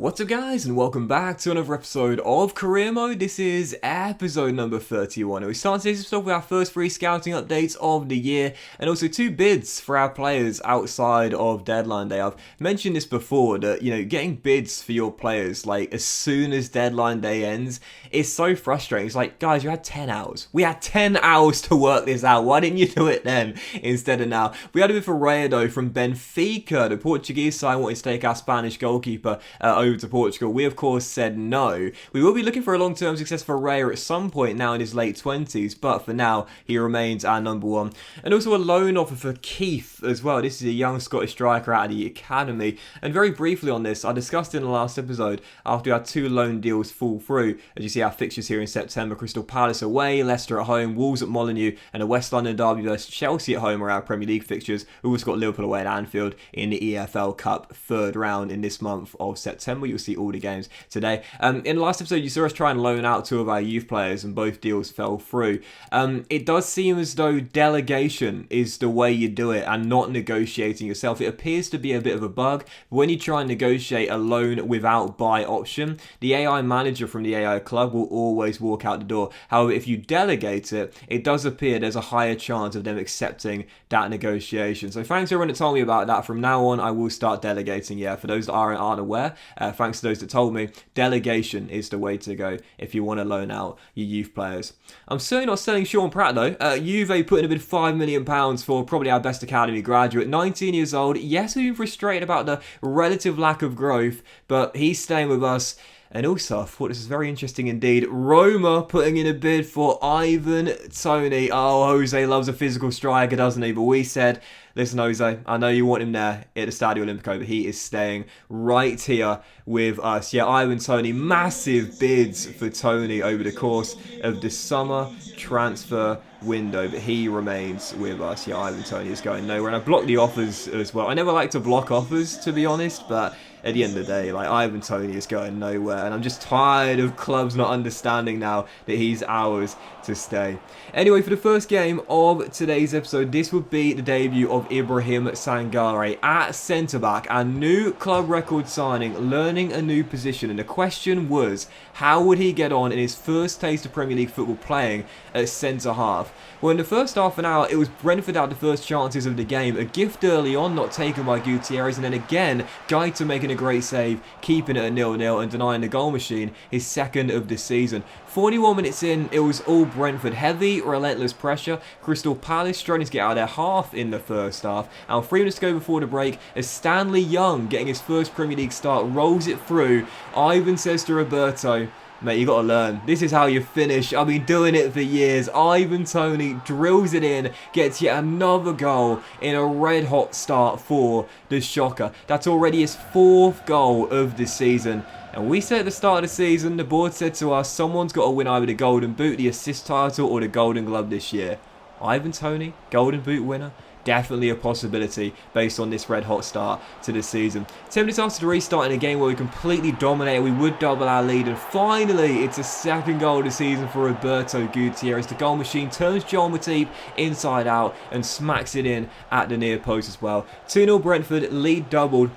What's up guys, and welcome back to another episode of Career Mode. This is episode number 31. We start today's episode with our first 3 scouting updates of the year, and also 2 bids for our players outside of deadline day. I've mentioned this before, that, getting bids for your players, as soon as deadline day ends, is so frustrating. It's like, guys, you had 10 hours. We had 10 hours to work this out. Why didn't you do it then instead of now? We had a bit for Rayado from Benfica. The Portuguese side wanted to take our Spanish goalkeeper over to Portugal. We of course said no. We will be looking for a long-term success for Raya at some point now in his late 20s, but for now he remains our number 1. And also a loan offer for Keith as well. This is a young Scottish striker out of the academy, and very briefly on this, I discussed in the last episode after our 2 loan deals fall through. As you see our fixtures here in September: Crystal Palace away, Leicester at home, Wolves at Molineux, and a West London derby versus Chelsea at home are our Premier League fixtures. We've also got Liverpool away at Anfield in the EFL Cup 3rd round in this month of September. You'll see all the games today. In the last episode, you saw us try and loan out 2 of our youth players, and both deals fell through. It does seem as though delegation is the way you do it, and not negotiating yourself. It appears to be a bit of a bug. When you try and negotiate a loan without buy option, the AI manager from the AI club will always walk out the door. However, if you delegate it, it does appear there's a higher chance of them accepting that negotiation. So thanks to everyone that told me about that. From now on, I will start delegating. Yeah, for those that aren't aware, thanks to those that told me, delegation is the way to go if you want to loan out your youth players. I'm certainly not selling Sean Pratt though. Juve put in a bid £5 million for probably our best academy graduate, 19 years old. Yes, we've been frustrated about the relative lack of growth, but he's staying with us. And also, I thought this is very interesting indeed. Roma putting in a bid for Ivan Toney. Oh, Jose loves a physical striker, doesn't he? But we said, listen, Jose, I know you want him there at the Stadio Olimpico, but he is staying right here with us. Yeah, Ivan Toney, massive bids for Toney over the course of the summer transfer window, but he remains with us. Yeah, Ivan Toney is going nowhere. And I blocked the offers as well. I never like to block offers, to be honest, but at the end of the day, Ivan Toney is going nowhere, and I'm just tired of clubs not understanding now that he's ours to stay. Anyway, for the first game of today's episode, this would be the debut of Ibrahim Sangare at centre-back, our new club record signing, learning a new position, and the question was, how would he get on in his first taste of Premier League football playing at centre-half? Well, in the first half an hour, it was Brentford out the first chances of the game, a gift early on, not taken by Gutierrez, and then again, Gaita making a great save, keeping it at 0-0 and denying the goal machine his 2nd of the season. 41 minutes in, it was all Brentford. Heavy, relentless pressure. Crystal Palace struggling to get out of their half in the first half. And 3 minutes to go before the break, as Stanley Young, getting his first Premier League start, rolls it through. Ivan says to Roberto, mate, you got to learn. This is how you finish. I've been doing it for years. Ivan Toney drills it in, gets yet another goal in a red-hot start for the Shocker. That's already his 4th goal of the season. And we said at the start of the season, the board said to us, someone's got to win either the Golden Boot, the assist title, or the Golden Glove this year. Ivan Toney, Golden Boot winner? Definitely a possibility based on this red-hot start to the season. 10 minutes after the restart in a game where we completely dominated, we would double our lead, and finally it's a 2nd goal of the season for Roberto Gutierrez. The goal machine turns John Matip inside out and smacks it in at the near post as well. 2-0 Brentford, lead doubled.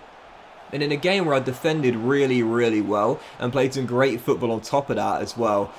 And in a game where I defended really, really well and played some great football on top of that as well.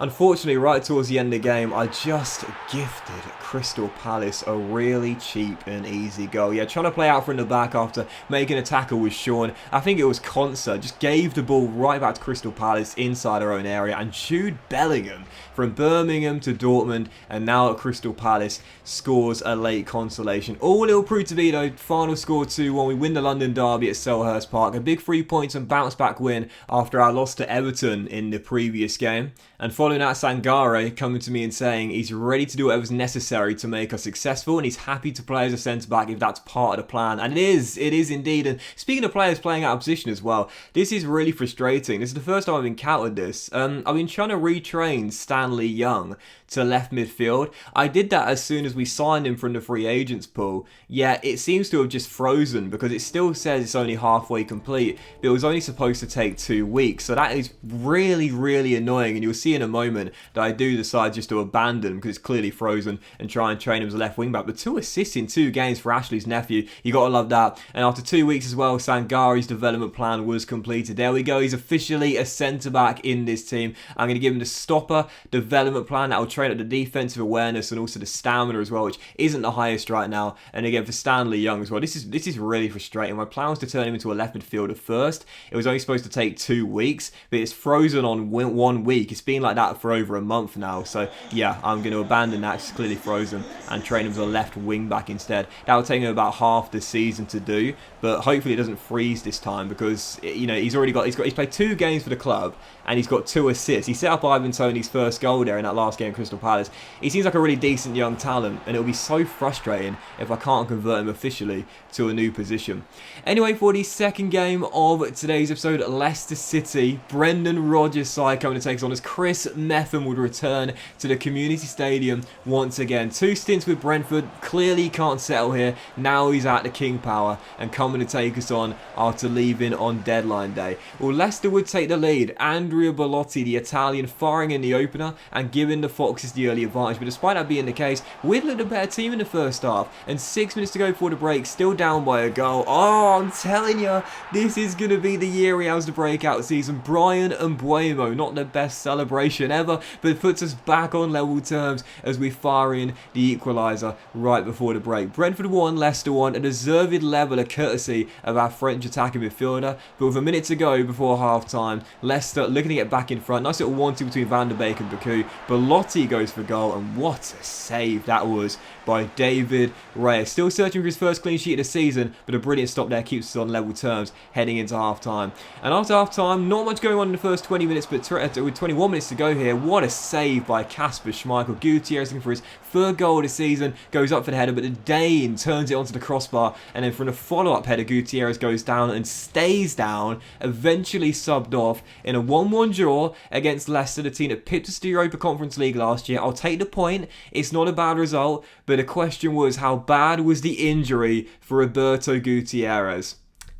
Unfortunately, right towards the end of the game, I just gifted Crystal Palace a really cheap and easy goal. Yeah, trying to play out from the back after making a tackle with Sean. I think it was Konsa, just gave the ball right back to Crystal Palace inside our own area. And Jude Bellingham, from Birmingham to Dortmund and now at Crystal Palace, scores a late consolation. All it'll prove to be, though, final score 2-1. We win the London derby at Selhurst Park. A big 3 points and bounce back win after our loss to Everton in the previous game. And following that, Sangare coming to me and saying he's ready to do whatever's necessary to make us successful, and he's happy to play as a centre-back if that's part of the plan. And it is indeed. And speaking of players playing out of position as well, this is really frustrating. This is the first time I've encountered this. I've been trying to retrain Stanley Young to left midfield. I did that as soon as we signed him from the free agents pool, yet it seems to have just frozen because it still says it's only halfway complete, but it was only supposed to take 2 weeks. So that is really, really annoying, and you'll see in a moment moment that I do decide just to abandon because it's clearly frozen and try and train him as a left wing back. But 2 assists in 2 games for Ashley's nephew. You got to love that. And after 2 weeks as well, Sangari's development plan was completed. There we go. He's officially a centre-back in this team. I'm going to give him the stopper development plan that will train up the defensive awareness and also the stamina as well, which isn't the highest right now. And again, for Stanley Young as well, this is really frustrating. My plan was to turn him into a left midfielder first. It was only supposed to take 2 weeks, but it's frozen on 1 week. It's been like that for over a month now. So yeah, I'm going to abandon that. It's clearly frozen and train him as a left wing back instead. That will take him about half the season to do, but hopefully it doesn't freeze this time because he's played 2 games for the club and he's got 2 assists. He set up Ivan Toney's first goal there in that last game at Crystal Palace. He seems like a really decent young talent, and it'll be so frustrating if I can't convert him officially to a new position. Anyway, for the second game of today's episode, Leicester City, Brendan Rodgers' side coming to take us on as Chris Metham would return to the Community Stadium once again. 2 stints with Brentford, clearly can't settle here. Now he's at the King Power and coming to take us on after leaving on deadline day. Well, Leicester would take the lead. Andrea Bellotti, the Italian, firing in the opener and giving the Foxes the early advantage. But despite that being the case, we'd looked a better team in the first half. And 6 minutes to go before the break, still down by a goal. Oh, I'm telling you, this is going to be the year he has the breakout season. Brian Mbeumo, not the best celebration ever, but puts us back on level terms as we fire in the equaliser right before the break. Brentford 1, Leicester 1, a deserved leveller courtesy of our French attacking midfielder. But with a minute to go before half-time, Leicester looking to get back in front. Nice little 1-2 between Van der Beek and Baku. Bellotti goes for goal, and what a save that was by David Reyes. Still searching for his first clean sheet of the season, but a brilliant stop there keeps us on level terms heading into half-time. And after half-time, not much going on in the first 20 minutes, but with 21 minutes to go here, what a save by Kasper Schmeichel. Gutierrez looking for his 3rd goal of the season, goes up for the header, but the Dane turns it onto the crossbar, and then from the follow-up header, Gutierrez goes down and stays down, eventually subbed off in a 1-1 draw against Leicester, the team that pipped us to the Europa Conference League last year. I'll take the point. It's not a bad result, but the question was, how bad was the injury for Roberto Gutierrez?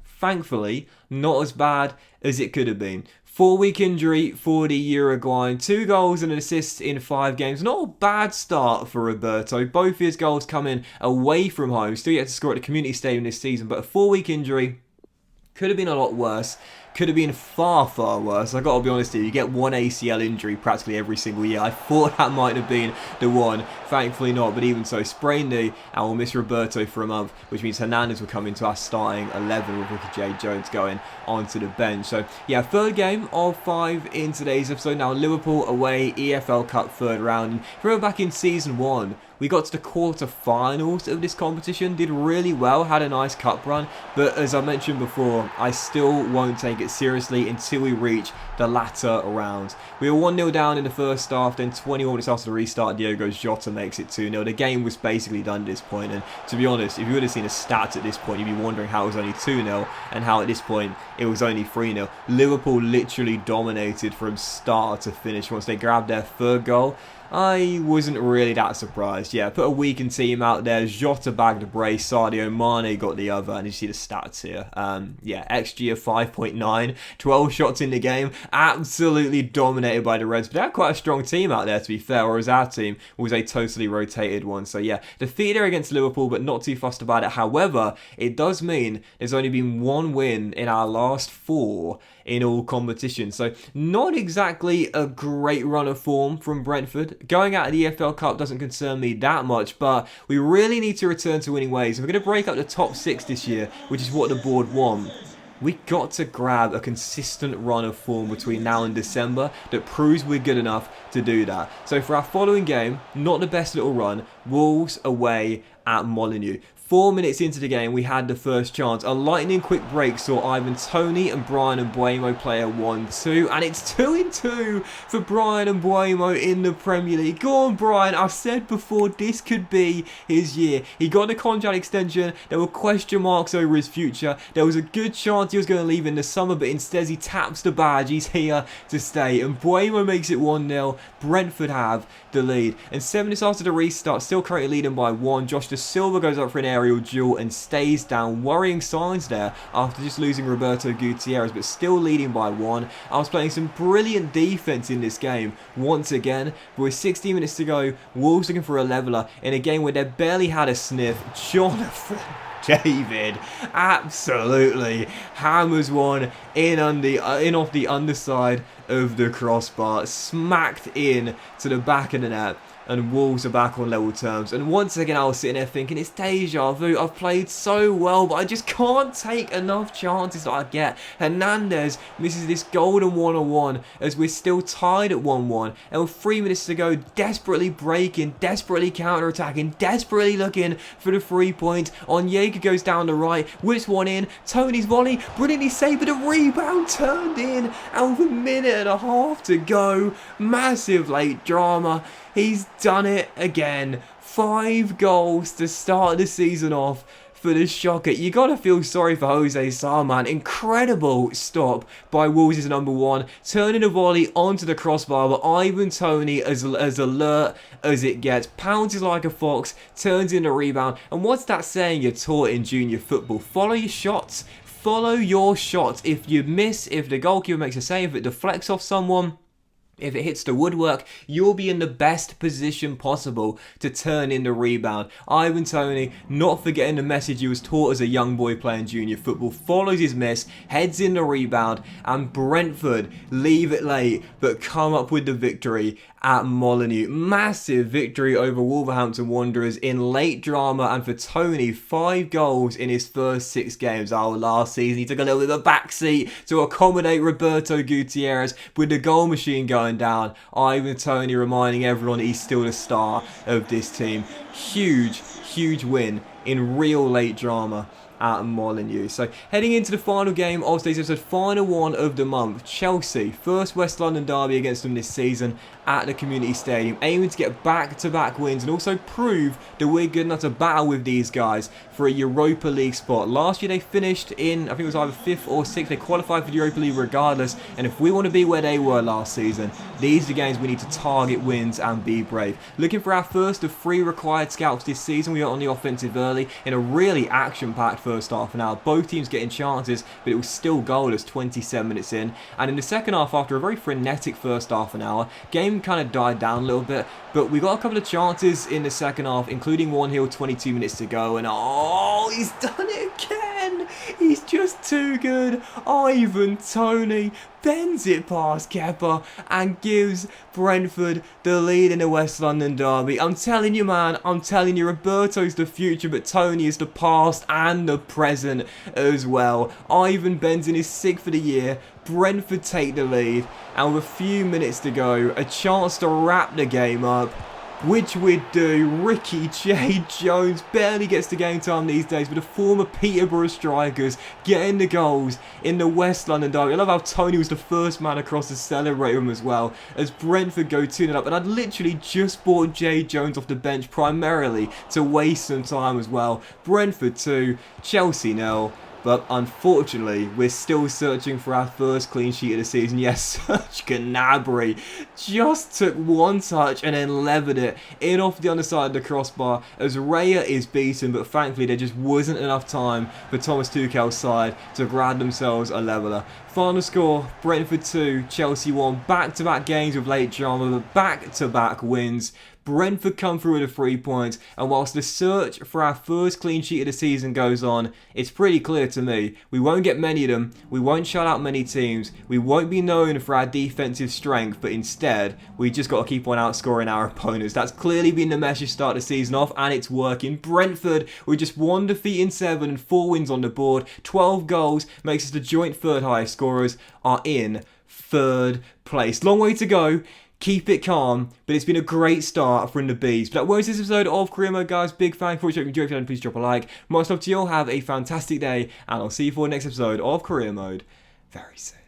Thankfully, not as bad as it could have been. 4-week injury for the Uruguayan. 2 goals and an assist in 5 games. Not a bad start for Roberto. Both his goals coming away from home. Still yet to score at the Community Stadium this season, but a 4-week injury could have been a lot worse. Could have been far, far worse. I've got to be honest here, you get 1 ACL injury practically every single year. I thought that might have been the one. Thankfully not, but even so, sprained knee, and we'll miss Roberto for a month, which means Hernandez will come into our starting 11 with Ricky J. Jones going onto the bench. So, yeah, 3rd game of 5 in today's episode. Now, Liverpool away, EFL Cup 3rd round. And if you remember back in Season 1, we got to the quarter-finals of this competition, did really well, had a nice cup run, but as I mentioned before, I still won't take it seriously until we reach the latter rounds. We were 1-0 down in the first half, then 21 minutes after the restart, Diogo Jota makes it 2-0. The game was basically done at this point, and to be honest, if you would have seen the stats at this point, you'd be wondering how it was only 2-0, and how at this point, it was only 3-0. Liverpool literally dominated from start to finish once they grabbed their 3rd goal. I wasn't really that surprised. Yeah, put a weakened team out there. Jota bagged a brace, Sadio Mane got the other, and you see the stats here. Yeah, XG of 5.9, 12 shots in the game, absolutely dominated by the Reds. But they had quite a strong team out there, to be fair, whereas our team was a totally rotated one. So yeah, defeated against Liverpool, but not too fussed about it. However, it does mean there's only been 1 win in our last 4 in all competitions. So not exactly a great run of form from Brentford. Going out of the EFL Cup doesn't concern me that much, but we really need to return to winning ways. If we're going to break up the top 6 this year, which is what the board want, we got to grab a consistent run of form between now and December that proves we're good enough to do that. So for our following game, not the best little run, Wolves away at Molineux. 4 minutes into the game, we had the first chance. A lightning quick break saw Ivan Toney and Brian Mbeumo play a 1-2. And it's 2-2 for Brian Mbeumo in the Premier League. Go on, Brian. I've said before, this could be his year. He got the contract extension. There were question marks over his future. There was a good chance he was going to leave in the summer, but instead he taps the badge. He's here to stay. And Mbeumo makes it 1-0. Brentford have the lead. And 7 minutes after the restart, still currently leading by 1. Josh De Silva goes up for an area aerial duel and stays down. Worrying signs there after just losing Roberto Gutierrez, but still leading by 1. I was playing some brilliant defense in this game once again, but with 16 minutes to go, Wolves looking for a leveler in a game where they barely had a sniff. Jonathan David absolutely hammers one in off the underside of the crossbar, smacked in to the back of the net, and Wolves are back on level terms. And once again, I was sitting there thinking, it's deja vu. I've played so well, but I just can't take enough chances that I get. Hernandez misses this golden 1-on-1 as we're still tied at 1-1. And with 3 minutes to go, desperately breaking, desperately counter-attacking, desperately looking for the 3-point. Onyeka goes down the right, whips one in. Tony's volley, brilliantly saved, but a rebound turned in. And with a minute and a half to go, massive late drama. He's done it again. 5 goals to start the season off for the Shocker. You gotta feel sorry for Jose Sa, man. Incredible stop by Wolves' number 1. Turning a volley onto the crossbar, but Ivan Toney, as alert as it gets, pounces like a fox, turns in a rebound. And what's that saying you're taught in junior football? Follow your shots. Follow your shots. If you miss, if the goalkeeper makes a save, if it deflects off someone, if it hits the woodwork, you'll be in the best position possible to turn in the rebound. Ivan Toney, not forgetting the message he was taught as a young boy playing junior football, follows his miss, heads in the rebound, and Brentford leave it late, but come up with the victory at Molineux. Massive victory over Wolverhampton Wanderers in late drama, and for Toney, 5 goals in his first 6 games. Oh, last season he took a little bit of a backseat to accommodate Roberto Gutierrez with the goal machine going down. Ivan Toney reminding everyone he's still the star of this team. Huge win in real late drama at Molineux. So heading into the final game of today's episode, final one of the month, Chelsea, first West London derby against them this season at the Community Stadium, aiming to get back-to-back wins and also prove that we're good enough to battle with these guys for a Europa League spot. Last year they finished in, I think it was either 5th or 6th, they qualified for the Europa League regardless, and if we want to be where they were last season, these are the games we need to target wins and be brave. Looking for our first of 3 required scalps this season. We got on the offensive early in a really action-packed first half an hour. Both teams getting chances, but it was still goalless 27 minutes in. And in the second half, after a very frenetic first half an hour, game kind of died down a little bit, but we got a couple of chances in the second half, including one here with 22 minutes to go, and oh, he's done it again. He's just too good. Ivan Toney bends it past Kepa and gives Brentford the lead in the West London derby. I'm telling you, man, I'm telling you, Roberto's the future, but Toney is the past and the present as well. Ivan bends in his 6th for the year. Brentford take the lead, and with a few minutes to go, a chance to wrap the game up, which we'd do. Ricky J. Jones barely gets the game time these days, but the former Peterborough strikers getting the goals in the West London derby. I love how Toney was the first man across to celebrate him as well, as Brentford go 2-0 up. And I'd literally just brought J. Jones off the bench primarily to waste some time as well. Brentford 2, Chelsea 0. But unfortunately, we're still searching for our first clean sheet of the season. Yes, Serge Gnabry just took one touch and then levered it in off the underside of the crossbar as Raya is beaten, but thankfully there just wasn't enough time for Thomas Tuchel's side to grab themselves a leveller. Final score, Brentford 2, Chelsea 1. Back-to-back games with late drama, but back-to-back wins. Brentford come through with the 3 points, and whilst the search for our first clean sheet of the season goes on, it's pretty clear to me we won't get many of them, we won't shut out many teams, we won't be known for our defensive strength, but instead we just got to keep on outscoring our opponents. That's clearly been the message to start the season off, and it's working. Brentford with just 1 defeat in 7 and 4 wins on the board, 12 goals, makes us the joint 3rd highest scorers, are in 3rd place. Long way to go. Keep it calm, but it's been a great start from the Bees. But that was this episode of Career Mode, guys. Big fan for you. If you enjoyed it, please drop a like. Much love to you all. Have a fantastic day, and I'll see you for the next episode of Career Mode very soon.